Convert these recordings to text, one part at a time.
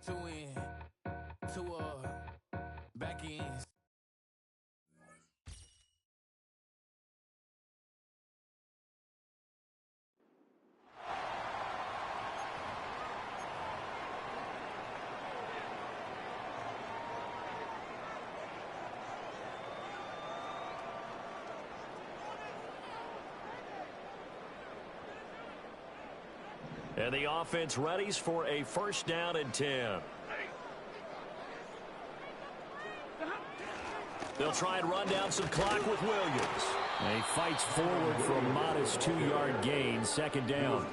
Two in, two back in. And the offense readies for a first down and 10. They'll try and run down some clock with Williams. And he fights forward for a modest 2-yard gain, second down.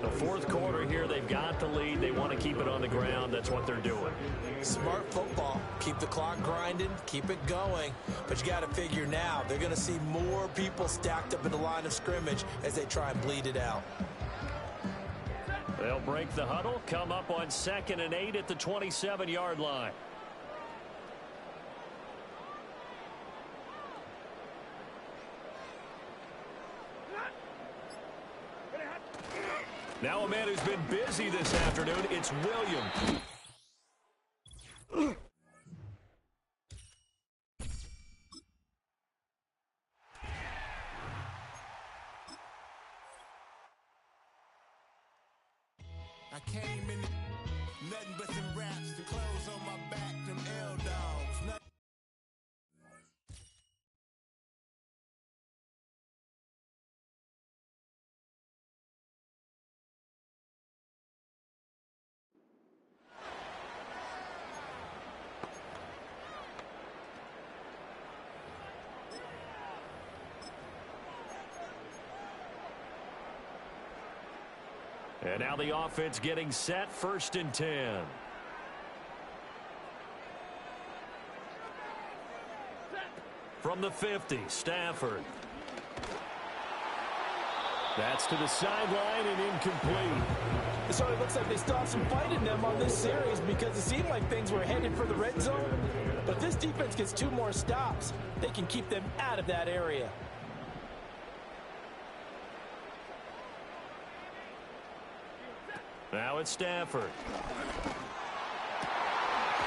The fourth quarter here, they've got the lead. They want to keep it on the ground. That's what they're doing. Smart football. Keep the clock grinding, keep it going. But you got to figure now, they're going to see more people stacked up in the line of scrimmage as they try and bleed it out. They'll break the huddle, come up on 2nd and 8 at the 27-yard line. Now a man who's been busy this afternoon, it's Williams. I came in nothing but some raps, the clothes on my back, them L-dogs. And now the offense getting set, 1st and 10. From the 50, Stafford. That's to the sideline and incomplete. So it looks like they still have some fight in them on this series because it seemed like things were headed for the red zone. But if this defense gets 2 more stops, they can keep them out of that area. Now it's Stafford.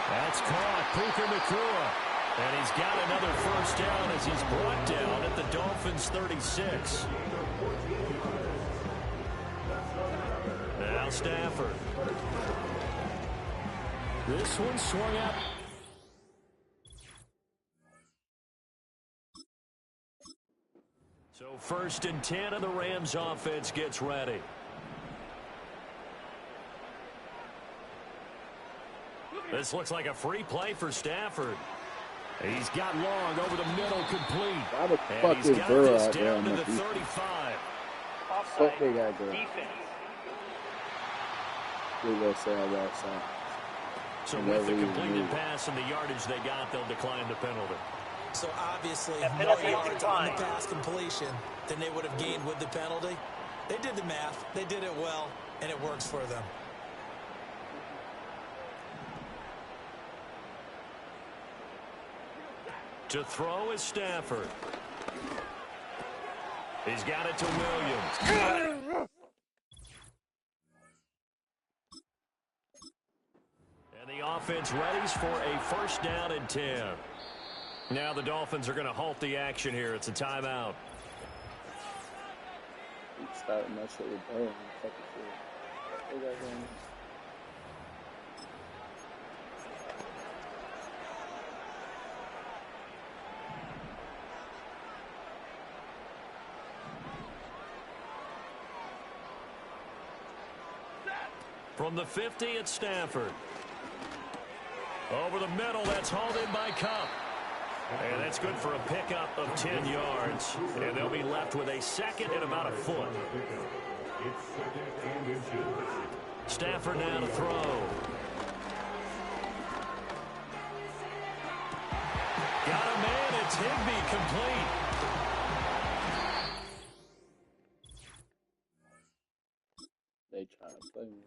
That's caught. Puka Nacua. And he's got another first down as he's brought down at the Dolphins' 36. Now Stafford. This one swung out. So 1st and 10 of the Rams offense gets ready. This looks like a free play for Stafford. He's got long over the middle, complete. Why the And fuck he's is got Burrow this out there down on to the the defense? 35. What they got going? We're going to say I got some. So with the completed pass and the yardage they got, they'll decline the penalty. So obviously, more yards on the pass completion than they would have gained with the penalty. They did the math. They did it well, and it works for them. To throw is Stafford. He's got it to Williams. And the offense readies for a first down and 10. Now the Dolphins are going to halt the action here. It's a timeout. Starting that shit with Burrow. They got going. From the 50, it's Stafford. Over the middle, that's hauled in by Cup. And that's good for a pickup of 10 yards. And they'll be left with a 2nd and about a foot. Stafford now to throw. Got a man, it's Higbee, complete. They trying to play me.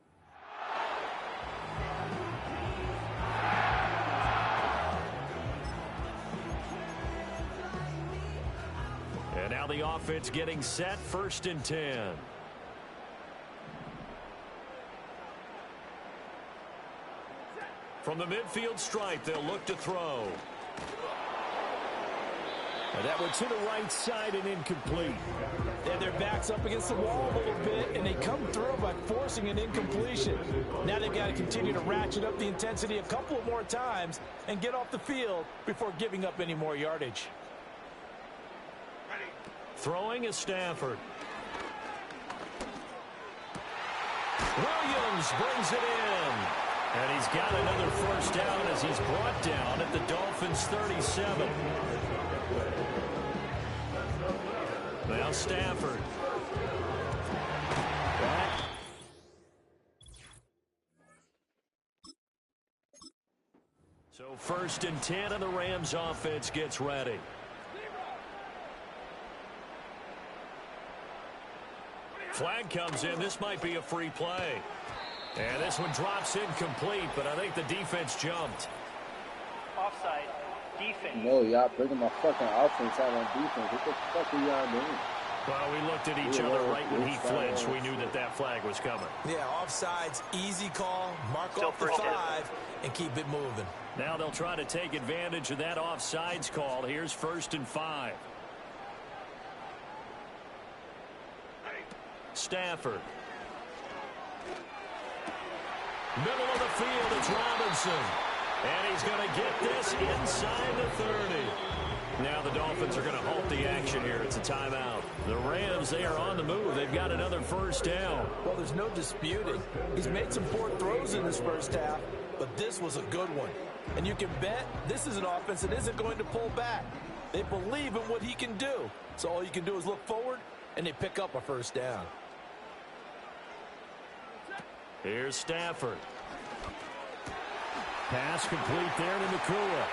And now the offense getting set, 1st and 10. From the midfield stripe, they'll look to throw. And that one to the right side and incomplete. And their back's up against the wall a little bit, and they come through by forcing an incompletion. Now they've got to continue to ratchet up the intensity a couple of more times and get off the field before giving up any more yardage. Throwing is Stafford. Williams brings it in. And he's got another first down as he's brought down at the Dolphins' 37. Now Stafford. So 1st and 10, and the Rams offense gets ready. Flag comes in. This might be a free play. And this one drops incomplete, but I think the defense jumped. Offside. Defense. No, y'all bringing my fucking offense out on defense. What the fuck are y'all doing? Well, we looked at each other right when he flinched. We knew that that flag was coming. Yeah, offsides, easy call. Mark off the 5 and keep it moving. Now they'll try to take advantage of that offsides call. Here's 1st and 5. Stafford. Middle of the field, it's Robinson. And he's going to get this inside the 30. Now the Dolphins are going to halt the action here. It's a timeout. The Rams, they are on the move. They've got another first down. Well, there's no disputing. He's made some poor throws in this first half, but this was a good one. And you can bet this is an offense that isn't going to pull back. They believe in what he can do. So all you can do is look forward, and they pick up a first down. Here's Stafford. Pass complete there to Nakua.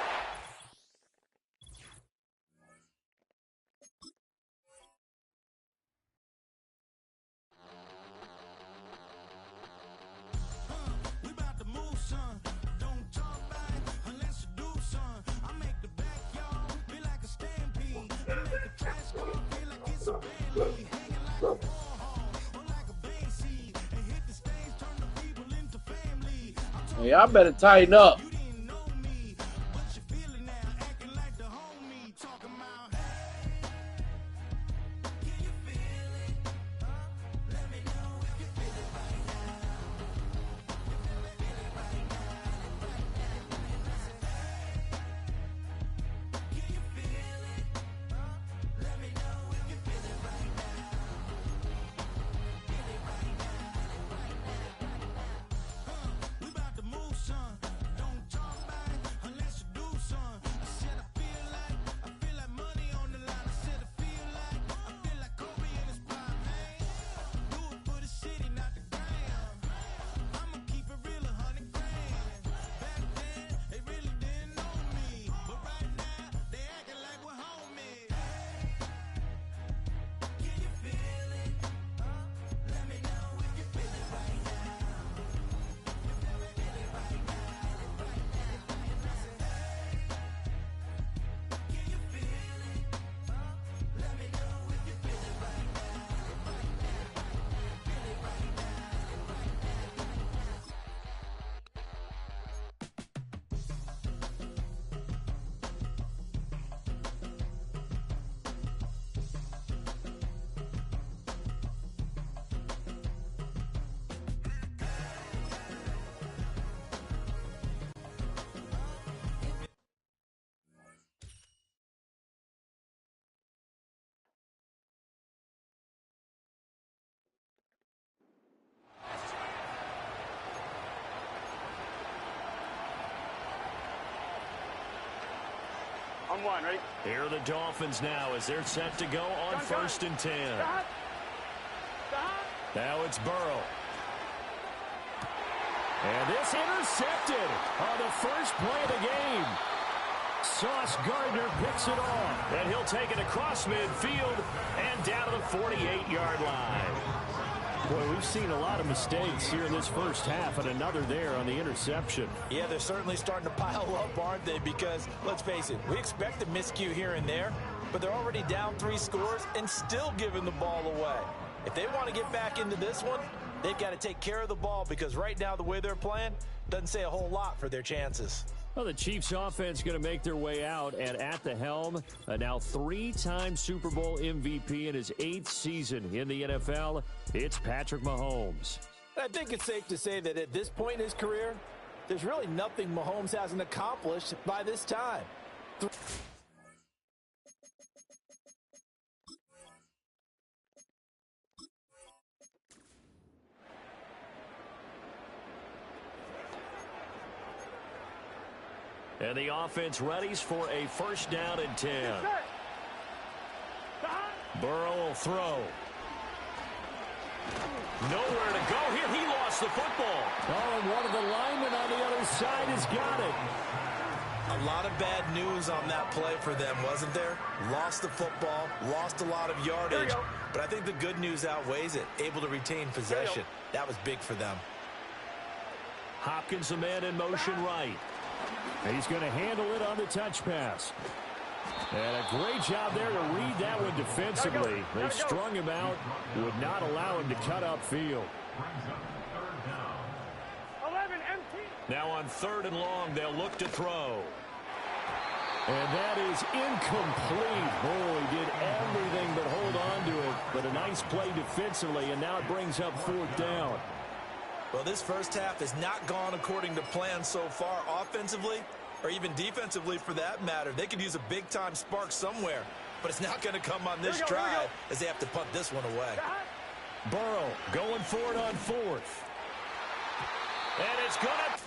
We about to move, son. Don't talk back unless you do, son. I make the backyard feel like a stampede. I make the trash go feel like it's a band lead. Hanging like a warhol or like a band seed. And hit the stage, turn the people into family. Hey, y'all better tighten up. You didn't know me, but you feel it now. Acting like the homie, talking about, hey, can you feel it? Let me know if you feel it right now. Feel it right now. Can you feel it? Let me know if you feel it right now. Feel it right now. We about to move, son. Don't talk back unless you do, son. I said I feel like money on the line. I said I feel like Kobe in his prime, man. Do it for the city, not the gram. I'ma keep it real, 100 grand. Back then, they really didn't know me, but right now, they acting like we're homies. Can you feel it? Let me know if you feel it right now. Can you feel it? Let me know if you feel it right now. Feel it right On one, ready? Here are the Dolphins now as they're set to go on 1st and 10. Now it's Burrow. And this intercepted on the first play of the game. Sauce Gardner picks it off. And he'll take it across midfield and down to the 48-yard line. Boy, we've seen a lot of mistakes here in this first half, and another there on the interception. Yeah, they're certainly starting to pile up, aren't they? Because, let's face it, we expect a miscue here and there, but they're already down 3 scores and still giving the ball away. If they want to get back into this one, They've got to take care of the ball because right now the way they're playing doesn't say a whole lot for their chances. Well, the Chiefs offense going to make their way out, and at the helm, a now 3-time Super Bowl MVP in his 8th season in the NFL, it's Patrick Mahomes. I think it's safe to say that at this point in his career, there's really nothing Mahomes hasn't accomplished by this time. And the offense readies for a first down and 10. Burrow will throw. Nowhere to go here. He lost the football. Oh, and one of the linemen on the other side has got it. A lot of bad news on that play for them, wasn't there? Lost the football, lost a lot of yardage, but I think the good news outweighs it. Able to retain possession. That was big for them. Hopkins, the man in motion right. He's going to handle it on the touch pass. And a great job there to read that one defensively. They strung him out, would not allow him to cut upfield. 11 empty. Now on 3rd and long, they'll look to throw. And that is incomplete. Oh, he did everything but hold on to it. But a nice play defensively, and now it brings up 4th down. Well, this first half has not gone according to plan so far offensively, or even defensively for that matter. They could use a big-time spark somewhere, but it's not going to come on this drive as they have to punt this one away. Burrow going for it on 4th. And it's going to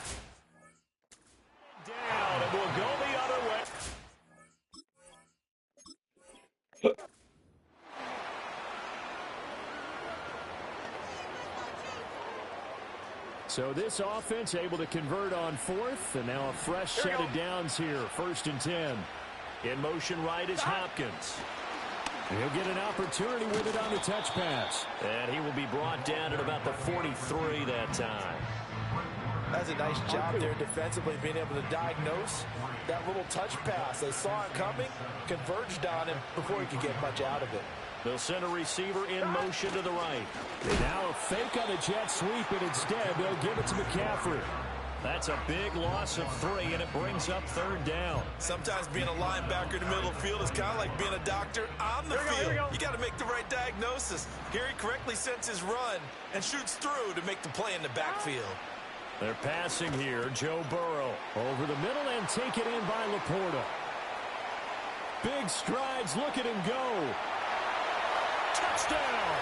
down, and will go the other way. So this offense able to convert on 4th, and now a fresh set of downs here. 1st and 10. In motion right is Hopkins. He'll get an opportunity with it on the touch pass. And he will be brought down at about the 43 that time. That's a nice job there defensively, being able to diagnose that little touch pass. They saw it coming, converged on him before he could get much out of it. They'll send a receiver in motion to the right. And now a fake on the jet sweep, and instead they'll give it to McCaffrey. That's a big loss of 3, and it brings up 3rd down. Sometimes being a linebacker in the middle of the field is kind of like being a doctor on the field. You got to make the right diagnosis. Here he correctly sets his run and shoots through to make the play in the backfield. They're passing here. Joe Burrow over the middle and taken in by Laporta. Big strides. Look at him go. Touchdown!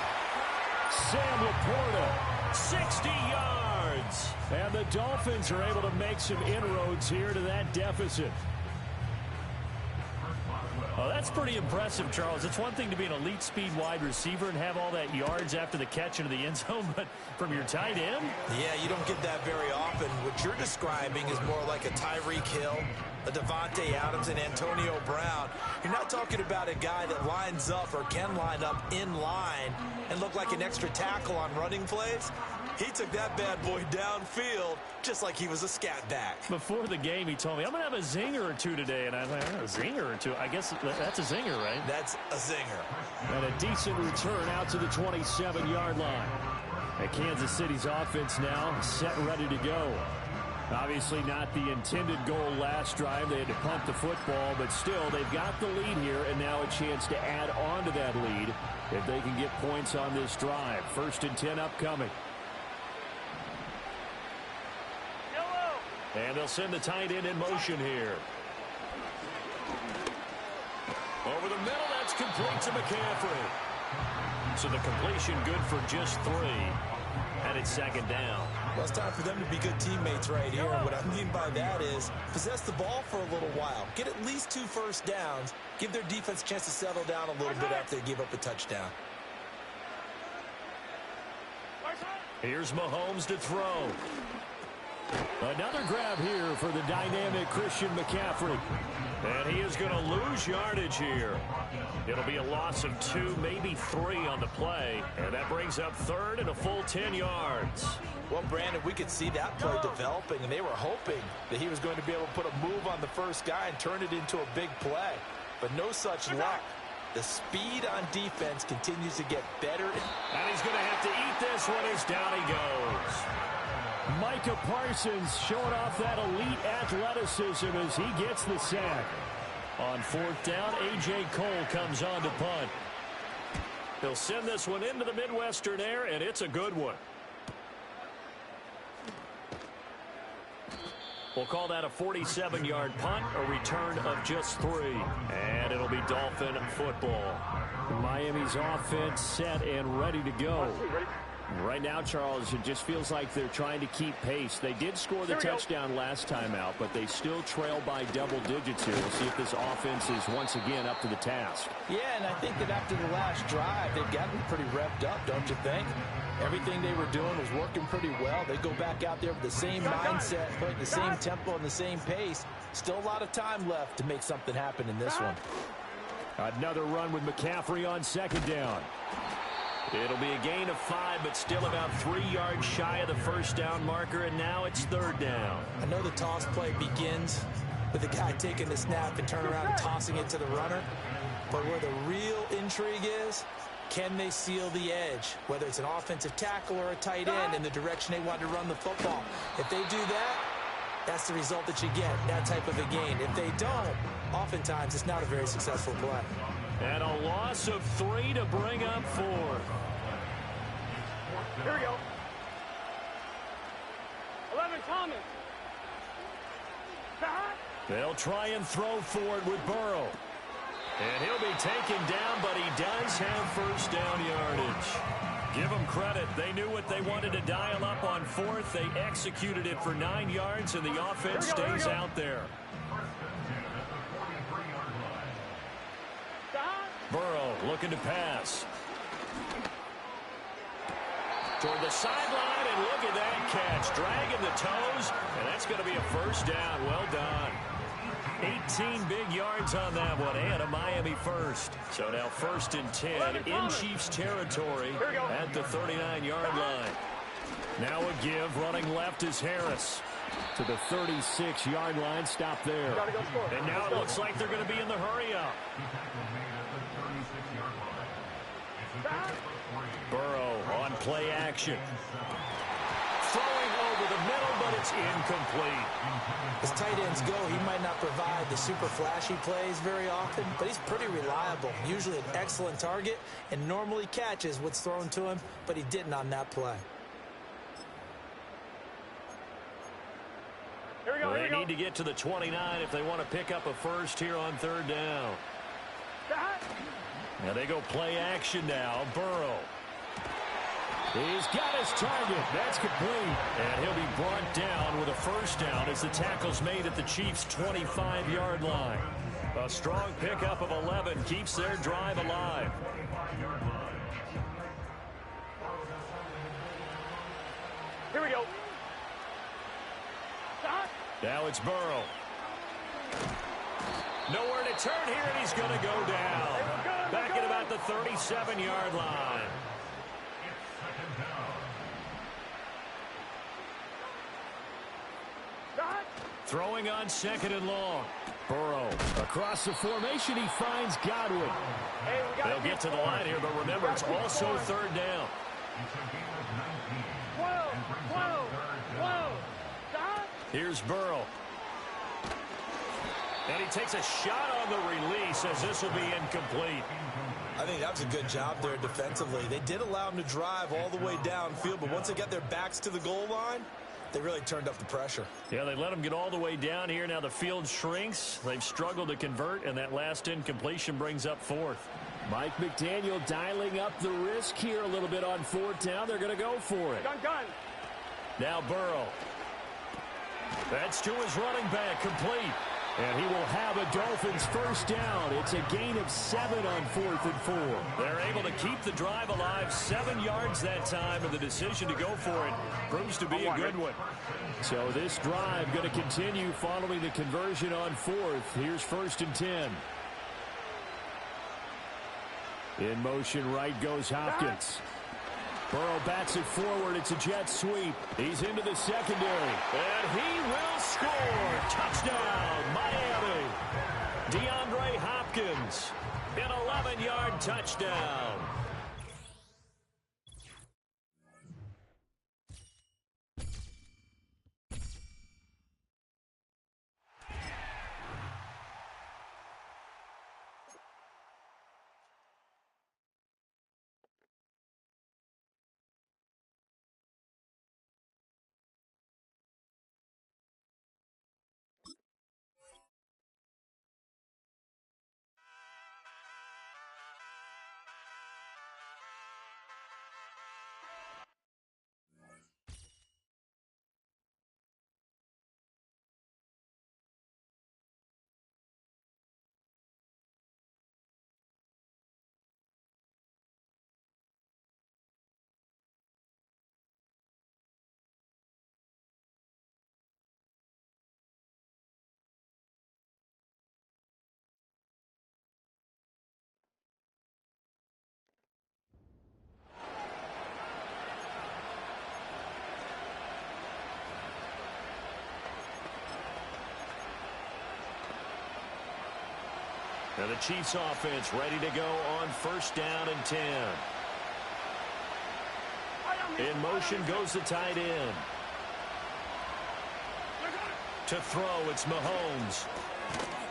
Sam Laporta, 60 yards. And the Dolphins are able to make some inroads here to that deficit. Oh, that's pretty impressive, Charles. It's one thing to be an elite speed wide receiver and have all that yards after the catch into the end zone, but from your tight end? Yeah, you don't get that very often. What you're describing is more like a Tyreek Hill, a Devontae Adams, and Antonio Brown. You're not talking about a guy that lines up or can line up in line and look like an extra tackle on running plays. He took that bad boy downfield just like he was a scat back. Before the game, he told me, I'm going to have a zinger or two today. And I was like, a zinger or two? I guess that's a zinger, right? That's a zinger. And a decent return out to the 27-yard line. And Kansas City's offense now set and ready to go. Obviously not the intended goal last drive. They had to punt the football, but still they've got the lead here and now a chance to add on to that lead if they can get points on this drive. 1st and 10 upcoming. And they'll send the tight end in motion here. Over the middle, that's complete to McCaffrey. So the completion good for just 3. And it's 2nd down. Well, it's time for them to be good teammates right here. And what I mean by that is possess the ball for a little while. Get at least 2 first downs. Give their defense a chance to settle down a little bit after they give up a touchdown. Here's Mahomes to throw. Another grab here for the dynamic Christian McCaffrey. And he is going to lose yardage here. It'll be a loss of 2, maybe 3 on the play. And that brings up 3rd and a full 10 yards. Well, Brandon, we could see that play developing, and they were hoping that he was going to be able to put a move on the first guy and turn it into a big play. But no such luck. The speed on defense continues to get better. And he's going to have to eat this one as down he goes. Micah Parsons showing off that elite athleticism as he gets the sack. On fourth down, A.J. Cole comes on to punt. He'll send this one into the Midwestern air, and it's a good one. We'll call that a 47-yard punt, a return of just 3. And it'll be Dolphin football. Miami's offense set and ready to go. Right now, Charles, it just feels like they're trying to keep pace. They did score the touchdown last time out, but they still trail by double digits here. We'll see if this offense is once again up to the task. Yeah, and I think that after the last drive, they've gotten pretty revved up, don't you think? Everything they were doing was working pretty well. They go back out there with the same mindset, playing the same tempo and the same pace. Still a lot of time left to make something happen in this one. Another run with McCaffrey on second down. It'll be a gain of 5, but still about 3 yards shy of the first down marker, and now it's third down. I know the toss play begins with the guy taking the snap and turn around and tossing it to the runner. But where the real intrigue is, can they seal the edge, whether it's an offensive tackle or a tight end in the direction they want to run the football? If they do that, that's the result that you get, that type of a gain. If they don't, oftentimes it's not a very successful play. And a loss of 3 to bring up 4. Here we go. 11, Thomas. They'll try and throw for it with Burrow. And he'll be taken down, but he does have first down yardage. Give them credit. They knew what they wanted to dial up on fourth. They executed it for 9 yards, and the offense stays out there. Burrow looking to pass. Toward the sideline, and look at that catch. Dragging the toes, and that's going to be a first down. Well done. 18 big yards on that one, and a Miami first. So now first and 10 in Chiefs territory at the 39-yard line. Now a give, running left is Harris. To the 36-yard line, stop there. And now it looks like they're going to be in the hurry-up. Burrow on play action. Throwing over the middle, but it's incomplete. As tight ends go, he might not provide the super flashy plays very often, but he's pretty reliable. Usually an excellent target and normally catches what's thrown to him, but he didn't on that play. They need to get to the 29 if they want to pick up a first here on third down. Now they go play action now. Burrow. He's got his target. That's complete. And he'll be brought down with a first down as the tackle's made at the Chiefs' 25-yard line. A strong pickup of 11 keeps their drive alive. Here we go. Now it's Burrow. Nowhere to turn here, and he's going to go down. Back at about the 37-yard line. Throwing on second and long. Burrow across the formation. He finds Godwin. They'll get to the line here, but remember, it's also third down. Here's Burrow. And he takes a shot on the release as this will be incomplete. I think that was a good job there defensively. They did allow him to drive all the way downfield, but once they got their backs to the goal line, they really turned up the pressure. Yeah, they let him get all the way down here. Now the field shrinks. They've struggled to convert, and that last incompletion brings up fourth. Mike McDaniel dialing up the risk here a little bit on fourth down. They're going to go for it. Gun. Now Burrow. That's to his running back, complete. And he will have a Dolphins first down. It's a gain of 7 on 4th and 4. They're able to keep the drive alive, 7 yards that time, and the decision to go for it proves to be a good one. So this drive going to continue following the conversion on 4th. Here's first and 10. In motion, right goes Hopkins. Burrow bats it forward. It's a jet sweep. He's into the secondary. And he will score. Touchdown, Miami. DeAndre Hopkins. An 11-yard touchdown. Now the Chiefs offense ready to go on 1st down and 10. In motion goes the tight end. To throw, it's Mahomes.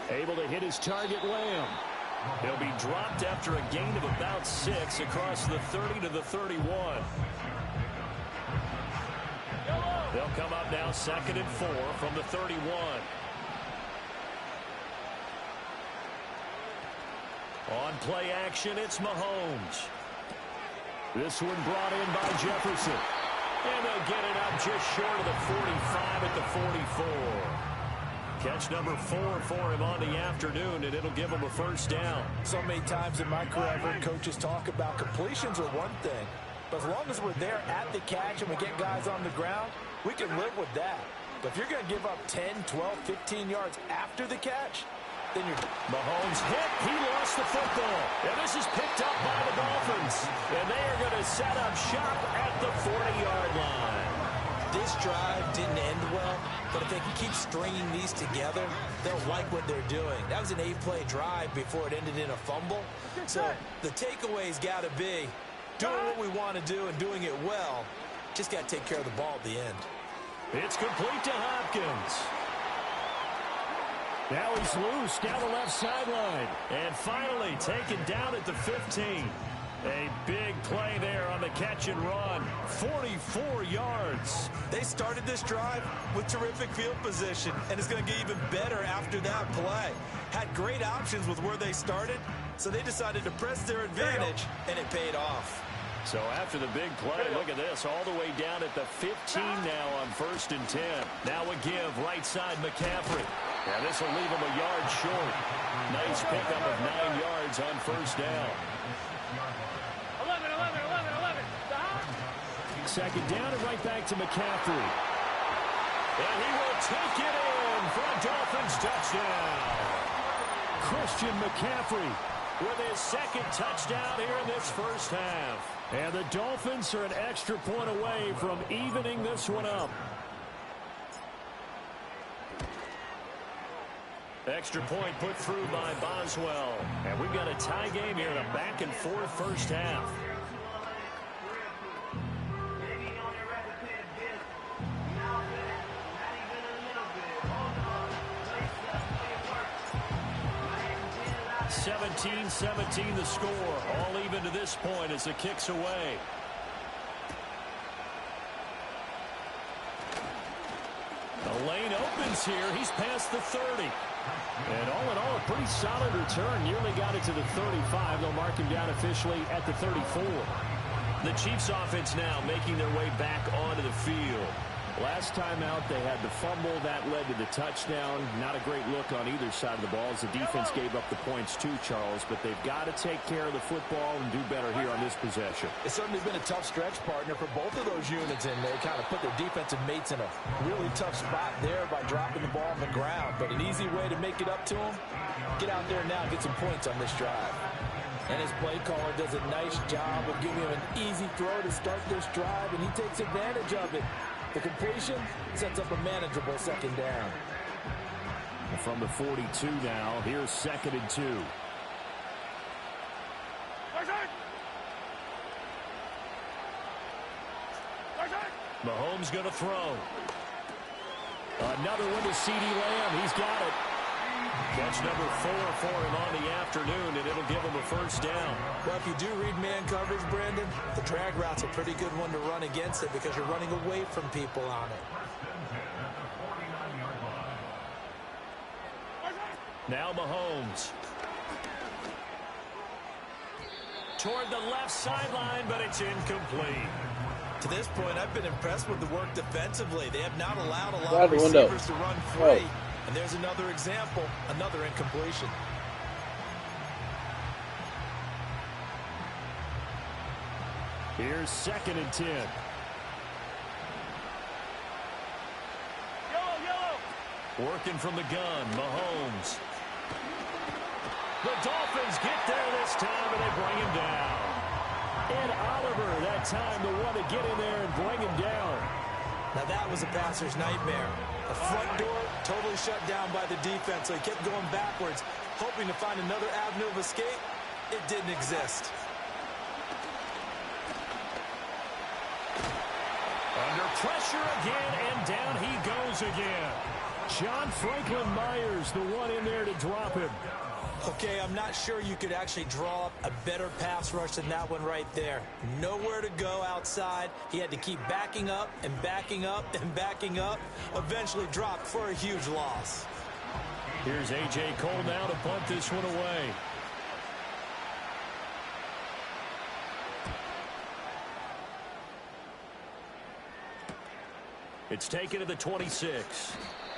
Able to hit his target, Lamb. He'll be dropped after a gain of about 6 across the 30 to the 31. They'll come up now 2nd and 4 from the 31. On play action, it's Mahomes. This one brought in by Jefferson. And they'll get it up just short of the 45 at the 44. Catch number 4 for him on the afternoon, and it'll give him a 1st down. So many times in my career, I've heard coaches talk about completions are one thing. But as long as we're there at the catch and we get guys on the ground, we can live with that. But if you're going to give up 10, 12, 15 yards after the catch, then you're... Mahomes hit. He lost the football. And this is picked up by the Dolphins. And they are going to set up shop at the 40-yard line. This drive didn't end well, but if they can keep stringing these together, they'll like what they're doing. That was an 8-play drive before it ended in a fumble. So the takeaway's got to be doing what we want to do and doing it well. Just got to take care of the ball at the end. It's complete to Hopkins. Now he's loose down the left sideline. And finally taken down at the 15. A big play there on the catch and run. 44 yards. They started this drive with terrific field position, and it's going to get even better after that play. Had great options with where they started, so they decided to press their advantage, and it paid off. So after the big play, look at this, all the way down at the 15 now on 1st and 10. Now a give, right side McCaffrey. And this will leave him a yard short. Nice pickup of 9 yards on 1st down. 11. 2nd down and right back to McCaffrey. And he will take it in for a Dolphins touchdown. Christian McCaffrey with his 2nd touchdown here in this 1st half. And the Dolphins are an extra point away from evening this one up. Extra point put through by Boswell. And we've got a tie game here in a back-and-forth 1st half. (17-17) the score. All even to this point as the kick's away. The lane opens here. He's past the 30. And all in all, a pretty solid return. Nearly got it to the 35. They'll mark him down officially at the 34. The Chiefs offense now making their way back onto the field. Last time out, they had the fumble. That led to the touchdown. Not a great look on either side of the ball as the defense gave up the points too, Charles. But they've got to take care of the football and do better here on this possession. It's certainly been a tough stretch, partner, for both of those units, and they kind of put their defensive mates in a really tough spot there by dropping the ball on the ground. But an easy way to make it up to them, get out there now and get some points on this drive. And his play caller does a nice job of giving him an easy throw to start this drive, and he takes advantage of it. The completion sets up a manageable 2nd down. From the 42 now, here's 2nd and 2. Mahomes going to throw. Another one to CeeDee Lamb. He's got it. Catch number 4 for him on the afternoon, and it'll give him a first down. Well, if you do read man coverage, Brandon, the drag route's a pretty good one to run against it because you're running away from people on it. Now Mahomes. Toward the left sideline, but it's incomplete. To this point, I've been impressed with the work defensively. They have not allowed a lot of receivers to run free. And there's another example, another incompletion. Here's 2nd and 10. Yellow. Working from the gun, Mahomes. The Dolphins get there this time, and they bring him down. And Oliver, that time, the one to get in there and bring him down. Now that was a passer's nightmare. The front door totally shut down by the defense, so he kept going backwards, hoping to find another avenue of escape. It didn't exist. Under pressure again, and down he goes again. John Franklin Myers, the one in there to drop him. Okay, I'm not sure you could actually draw up a better pass rush than that one right there. Nowhere to go outside. He had to keep backing up and backing up and backing up. Eventually dropped for a huge loss. Here's A.J. Cole now to punt this one away. It's taken to the 26.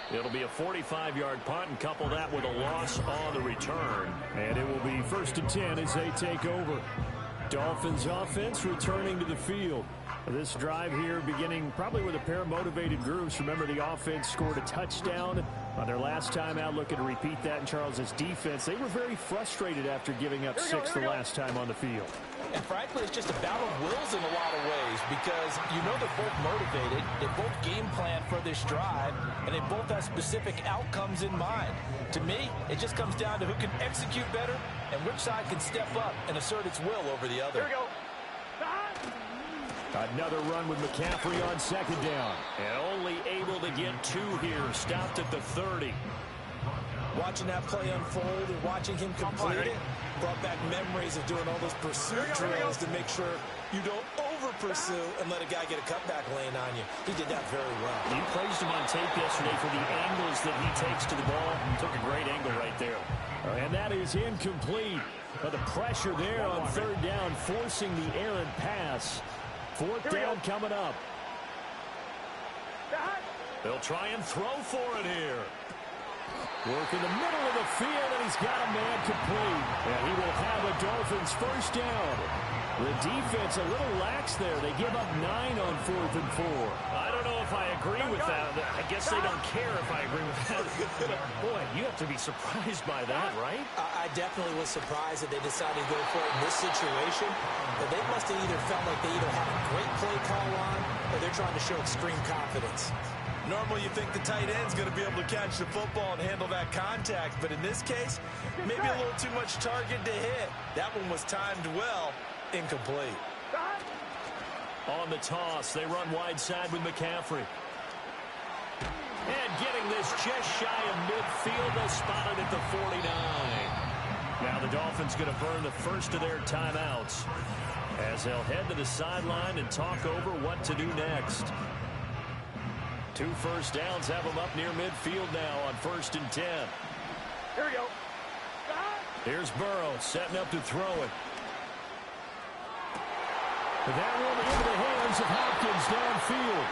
It'll be a 45-yard punt, and couple that with a loss on the return. And it will be 1st and 10 as they take over. Dolphins offense returning to the field. This drive here beginning probably with a pair of motivated groups. Remember, the offense scored a touchdown on their last time out. Looking to repeat that in Charles's defense. They were very frustrated after giving up 6 the last time on the field. And frankly, it's just a battle of wills in a lot of ways because you know they're both motivated, they both game plan for this drive, and they both have specific outcomes in mind. To me, it just comes down to who can execute better and which side can step up and assert its will over the other. Here we go. Another run with McCaffrey on 2nd down. And only able to get 2 here, stopped at the 30. Watching that play unfold and watching him complete it brought back memories of doing all those pursuit drills to make sure you don't over-pursue and let a guy get a cutback lane on you. He did that very well. You praised him on tape yesterday for the angles that he takes to the ball. He took a great angle right there. And that is incomplete. But the pressure there on 3rd down, forcing the errant pass. 4th down coming up. They'll try and throw for it here. Work in the middle of the field, and he's got a man complete. And he will have a Dolphins 1st down. The defense a little lax there. They give up 9 on 4th and 4. I don't know if I agree with that. I guess they don't care if I agree with that. But, boy, you have to be surprised by that, right? I definitely was surprised that they decided to go for it in this situation. But they must have either felt like they either had a great play call on or they're trying to show extreme confidence. Normally you think the tight end's going to be able to catch the football and handle that contact. But in this case, maybe a little too much target to hit. That one was timed well. Incomplete. On the toss, they run wide side with McCaffrey. And getting this just shy of midfield, they'll spot it at the 49. Now the Dolphins going to burn the first of their timeouts as they'll head to the sideline and talk over what to do next. 2 first downs have them up near midfield now on 1st and 10. Here we go. Here's Burrow setting up to throw it. That one into the hands of Hopkins downfield.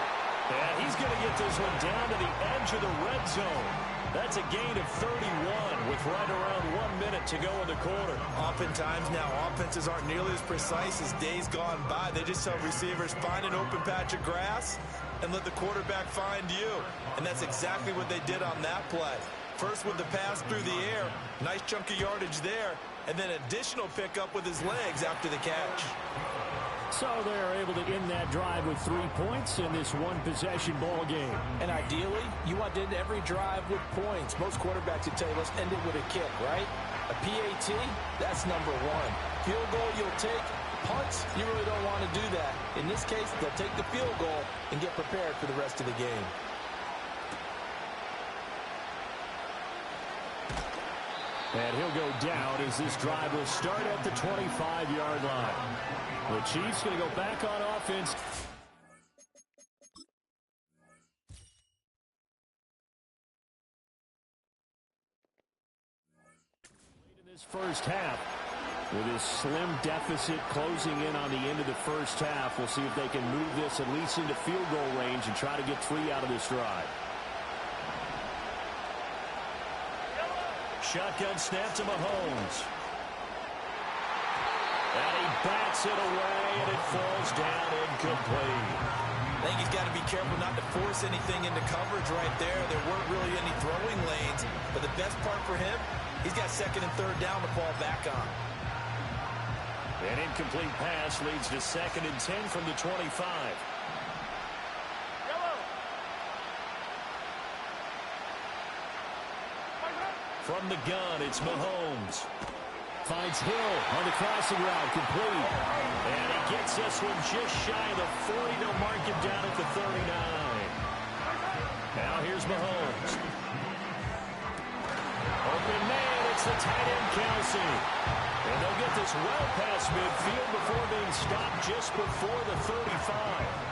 And he's going to get this one down to the edge of the red zone. That's a gain of 31 with right around 1 minute to go in the quarter. Oftentimes now, offenses aren't nearly as precise as days gone by. They just tell receivers, find an open patch of grass and let the quarterback find you. And that's exactly what they did on that play. First with the pass through the air, nice chunk of yardage there, and then additional pickup with his legs after the catch. So they're able to end that drive with 3 points in this one-possession ball game. And ideally, you want to end every drive with points. Most quarterbacks would tell you, let's end it with a kick, right? A PAT, that's number 1. Field goal you'll take, punts, you really don't want to do that. In this case, they'll take the field goal and get prepared for the rest of the game. And he'll go down as this drive will start at the 25-yard line. The Chiefs going to go back on offense. In this first half, with his slim deficit closing in on the end of the first half, we'll see if they can move this at least into field goal range and try to get 3 out of this drive. Shotgun snap to Mahomes. And he bats it away, and it falls down incomplete. I think he's got to be careful not to force anything into coverage right there. There weren't really any throwing lanes, but the best part for him, he's got second and third down to fall back on. An incomplete pass leads to 2nd and 10 from the 25. From the gun, it's Mahomes. Finds Hill on the crossing route, complete. And he gets this one just shy of the 40. They'll mark him down at the 39. Now here's Mahomes. Open man, it's the tight end Kelsey. And they'll get this well past midfield before being stopped just before the 35.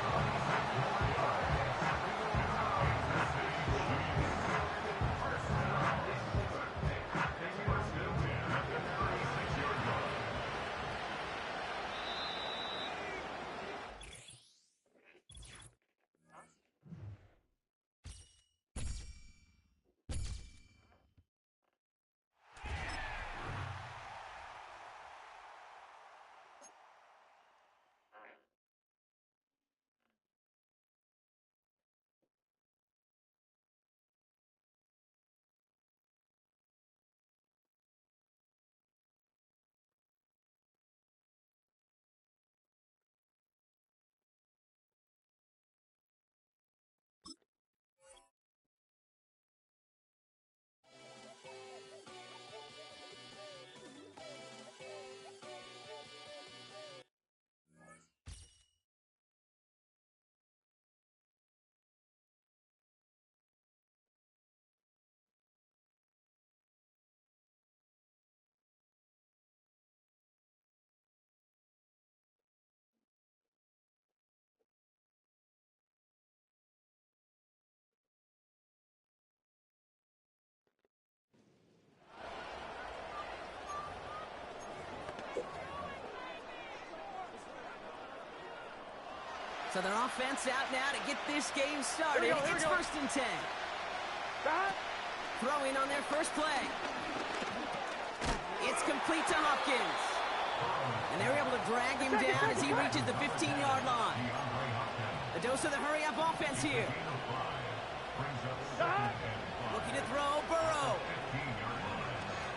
So their offense out now to get this game started. It's 1st and 10. Throwing on their first play. It's complete to Hopkins. And they're able to drag him down as he reaches the 15-yard line. A dose of the hurry-up offense here. Looking to throw, Burrow.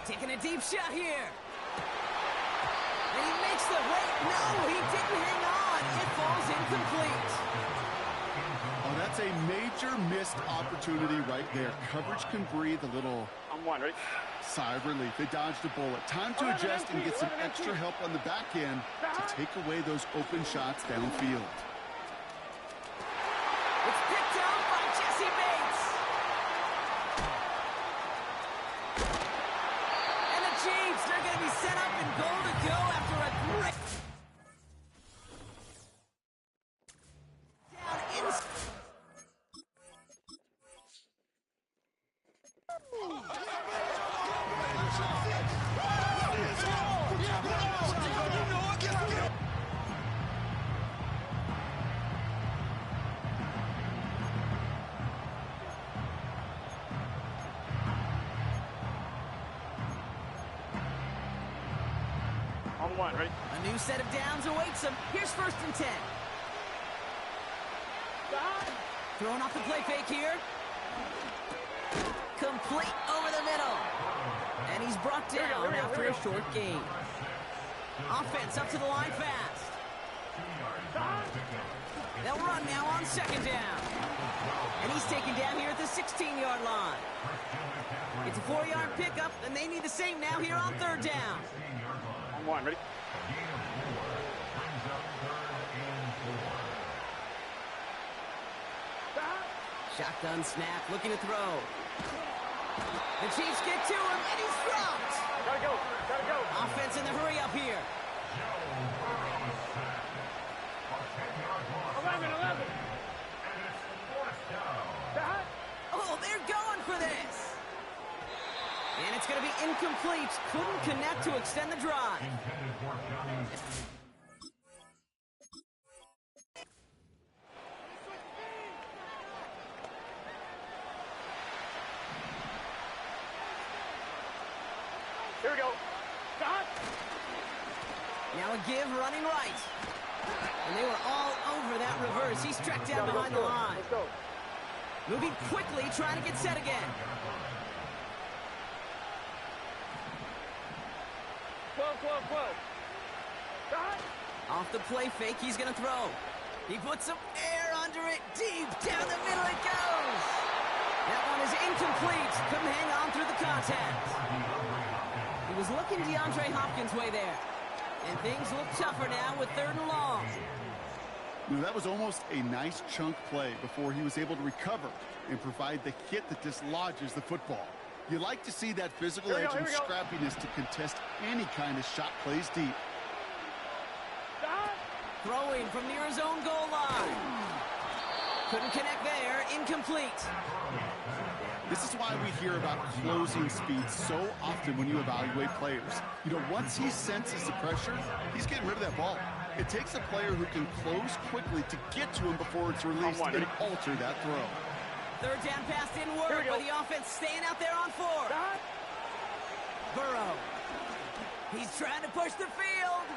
Taking a deep shot here. And he makes the wait. No, he didn't hang on. It falls incomplete. Oh, that's a major missed opportunity right there. Coverage can breathe a little sigh of relief. They dodged a bullet. Time to adjust and get some extra help on the back end to take away those open shots downfield. It's picked up by Jesse Bates. And the Chiefs, they're going to be set up and goal to go after a great... A new set of downs awaits them. Here's 1st and 10. Throwing off the play fake here. Complete over the middle. And he's brought down after a short gain. Offense up to the line fast. They'll run now on 2nd down. And he's taken down here at the 16-yard line. It's a 4-yard pickup, and they need the same now here on 3rd down. Shotgun snap, looking to throw. The Chiefs get to him, and he's dropped. Gotta go. Offense in the hurry up here. 11. Oh, they're going for this. And it's going to be incomplete. Couldn't connect to extend the drive. Here we go. Now a give running right. And they were all over that reverse. He's tracked down behind the line. Let's go. Moving quickly, trying to get set again. 12. Off the play fake, he's going to throw. He puts some air under it. Deep down the middle it goes. That one is incomplete. Couldn't hang on through the contact. He was looking DeAndre Hopkins' way there. And things look tougher now with 3rd and long. That was almost a nice chunk play before he was able to recover and provide the hit that dislodges the football. You like to see that physical edge and scrappiness to contest any kind of shot plays deep. Throwing from near his own goal line. Couldn't connect there. Incomplete. This is why we hear about closing speed so often when you evaluate players. Once he senses the pressure, he's getting rid of that ball. It takes a player who can close quickly to get to him before it's released and alter that throw. 3rd down pass didn't work, but the offense staying out there on 4th. Burrow. He's trying to push the field.